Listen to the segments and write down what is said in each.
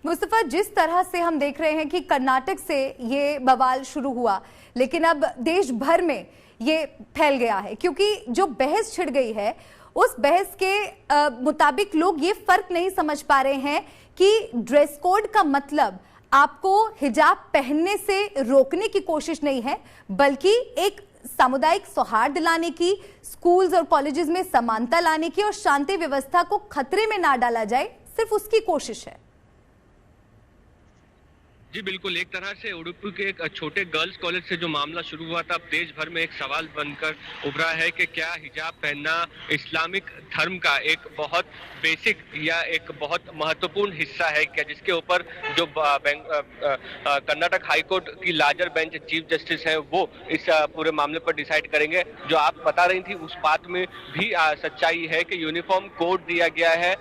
मुस्तफा, जिस तरह से हम देख रहे हैं कि कर्नाटक से ये बवाल शुरू हुआ, लेकिन अब देश भर में ये फैल गया है क्योंकि जो बहस छिड़ गई है उस बहस के मुताबिक लोग ये फर्क नहीं समझ पा रहे हैं कि ड्रेस कोड का मतलब आपको हिजाब पहनने से रोकने की कोशिश नहीं है, बल्कि एक सामुदायिक सौहार्द लाने की, स्कूल्स और कॉलेजेस में समानता लाने की और शांति व्यवस्था को खतरे में ना डाला जाए, सिर्फ उसकी कोशिश है। जी बिल्कुल, एक तरह से उडुपी के एक छोटे गर्ल्स कॉलेज से जो मामला शुरू हुआ था, अब देश भर में एक सवाल बनकर उभरा है कि क्या हिजाब पहनना इस्लामिक धर्म का एक बहुत बेसिक या एक बहुत महत्वपूर्ण हिस्सा है क्या, जिसके ऊपर जो कर्नाटक हाईकोर्ट की लार्जर बेंच चीफ जस्टिस है वो इस पूरे मामले पर डिसाइड करेंगे। जो आप बता रही थी उस बात में भी सच्चाई है कि यूनिफॉर्म कोड दिया गया है,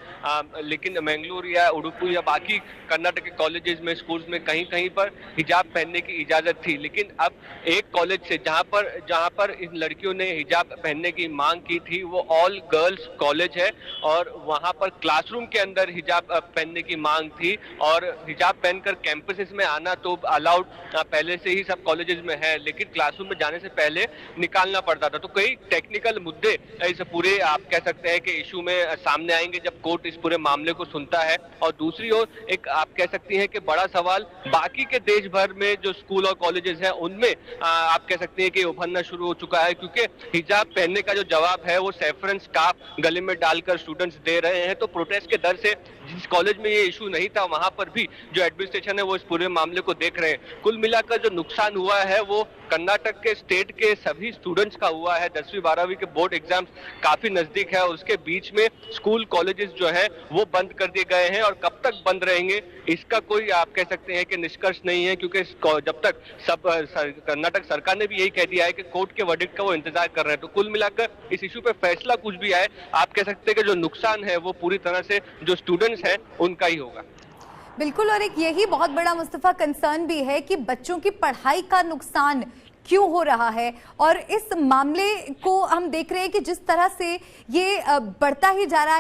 लेकिन मैंगलोर या उडुपी या बाकी कर्नाटक के कॉलेजेस में, स्कूल्स में कहीं कहीं पर हिजाब पहनने की इजाजत थी। लेकिन अब एक कॉलेज से जहां पर इन लड़कियों ने हिजाब पहनने की मांग की थी, वो ऑल गर्ल्स कॉलेज है और वहां पर क्लासरूम के अंदर हिजाब पहनने की मांग थी और हिजाब पहनकर कैंपसेस में आना तो अलाउड पहले से ही सब कॉलेजेस में है, लेकिन क्लासरूम में जाने से पहले निकालना पड़ता था। तो कई टेक्निकल मुद्दे इस पूरे आप कह सकते हैं कि इशू में सामने आएंगे जब कोर्ट इस पूरे मामले को सुनता है। और दूसरी ओर एक आप कह सकती हैं कि बड़ा सवाल बाकी के देश भर में जो स्कूल और कॉलेजेस हैं उनमें आप कह सकते हैं कि उभरना शुरू हो चुका है, क्योंकि हिजाब पहनने का जो जवाब है वो सैफरन स्कार्फ गले में डालकर स्टूडेंट्स दे रहे हैं। तो प्रोटेस्ट के डर से जिस कॉलेज में ये इशू नहीं था वहां पर भी जो एडमिनिस्ट्रेशन है वो इस पूरे मामले को देख रहे हैं। कुल मिलाकर जो नुकसान हुआ है वो कर्नाटक के स्टेट के सभी स्टूडेंट्स का हुआ है। 10वीं 12वीं के बोर्ड एग्जाम्स काफी नजदीक है और उसके बीच में स्कूल कॉलेजेस जो है वो बंद कर दिए गए हैं और कब तक बंद रहेंगे इसका कोई आप कह सकते हैं कि निष्कर्ष नहीं है, क्योंकि जब तक कर्नाटक सरकार ने भी यही कह दिया है कि कोर्ट के वर्डिक्ट का वो इंतजार कर रहे हैं। तो कुल मिलाकर इस इशू पे फैसला कुछ भी आए, आप कह सकते हैं कि जो नुकसान है वो पूरी तरह से जो स्टूडेंट्स हैं उनका ही होगा। बिल्कुल, और एक यही बहुत बड़ा मुस्तफा कंसर्न भी है कि बच्चों की पढ़ाई का नुकसान क्यों हो रहा है। और इस मामले को हम देख रहे हैं कि जिस तरह से ये बढ़ता ही जा रहा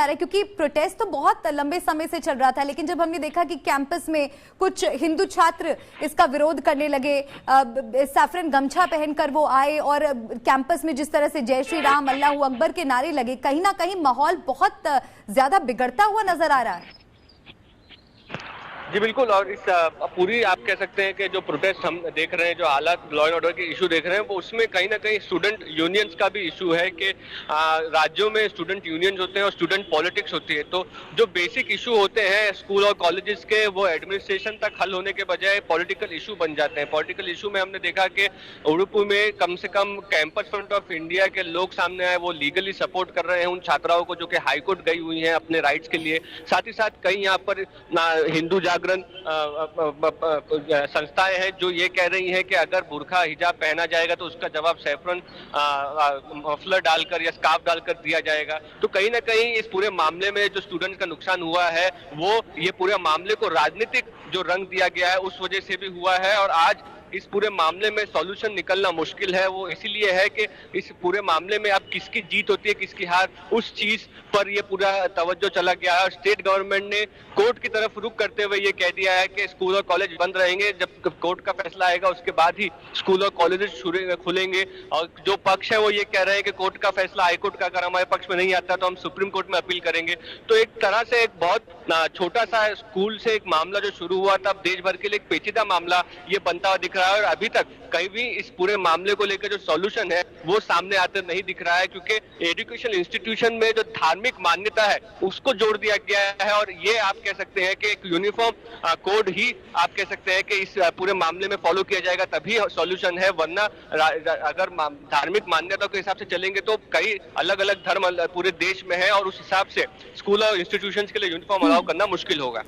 है, क्योंकि प्रोटेस्ट तो बहुत लंबे समय से चल रहा था, लेकिन जब हमने देखा कि कैंपस में कुछ हिंदू छात्र इसका विरोध करने लगे, सैफरन गमछा पहनकर वो आए और कैंपस में जिस तरह से जय श्री राम, अल्लाह अकबर के नारे लगे, कहीं ना कहीं माहौल बहुत ज्यादा बिगड़ता हुआ नजर आ रहा है। जी बिल्कुल, और इस पूरी आप कह सकते हैं कि जो प्रोटेस्ट हम देख रहे हैं, जो हालात लॉ एंड ऑर्डर के इशू देख रहे हैं, वो उसमें कहीं ना कहीं स्टूडेंट यूनियंस का भी इशू है कि राज्यों में स्टूडेंट यूनियंस होते हैं और स्टूडेंट पॉलिटिक्स होती है। तो जो बेसिक इशू होते हैं स्कूल और कॉलेजेस के, वो एडमिनिस्ट्रेशन तक हल होने के बजाय पॉलिटिकल इशू बन जाते हैं। पॉलिटिकल इशू में हमने देखा कि उडुपी में कम से कम कैंपस फ्रंट ऑफ इंडिया के लोग सामने आए, वो लीगली सपोर्ट कर रहे हैं उन छात्राओं को जो कि हाईकोर्ट गई हुई हैं अपने राइट्स के लिए। साथ ही साथ कई यहाँ पर हिंदू संस्थाएं हैं जो ये कह रही हैं कि अगर बुर्का हिजाब पहना जाएगा तो उसका जवाब सैफरन मफलर डालकर या स्कार्फ डालकर दिया जाएगा। तो कहीं ना कहीं इस पूरे मामले में जो स्टूडेंट्स का नुकसान हुआ है वो ये पूरे मामले को राजनीतिक जो रंग दिया गया है उस वजह से भी हुआ है। और आज इस पूरे मामले में सॉल्यूशन निकलना मुश्किल है, वो इसीलिए है कि इस पूरे मामले में अब किसकी जीत होती है किसकी हार, उस चीज पर ये पूरा तवज्जो चला गया है। और स्टेट गवर्नमेंट ने कोर्ट की तरफ रुख करते हुए ये कह दिया है कि स्कूल और कॉलेज बंद रहेंगे, जब कोर्ट का फैसला आएगा उसके बाद ही स्कूल और कॉलेज खुलेंगे। और जो पक्ष है वो ये कह रहे हैं कि कोर्ट का फैसला हाईकोर्ट का अगर हमारे पक्ष में नहीं आता तो हम सुप्रीम कोर्ट में अपील करेंगे। तो एक तरह से एक बहुत छोटा सा स्कूल से एक मामला जो शुरू हुआ था, अब देश भर के लिए एक पेचीदा मामला ये बनता हुआ दिख रहा है। और अभी तक कहीं भी इस पूरे मामले को लेकर जो सॉल्यूशन है वो सामने आते नहीं दिख रहा है, क्योंकि एजुकेशन इंस्टीट्यूशन में जो धार्मिक मान्यता है उसको जोड़ दिया गया है। और ये आप कह सकते हैं कि एक यूनिफॉर्म कोड ही आप कह सकते हैं कि इस पूरे मामले में फॉलो किया जाएगा तभी सॉल्यूशन है, वरना अगर धार्मिक मान्यता के हिसाब से चलेंगे तो कई अलग अलग धर्म पूरे देश में है और उस हिसाब से स्कूल और इंस्टीट्यूशंस के लिए यूनिफॉर्म अलाउ करना मुश्किल होगा।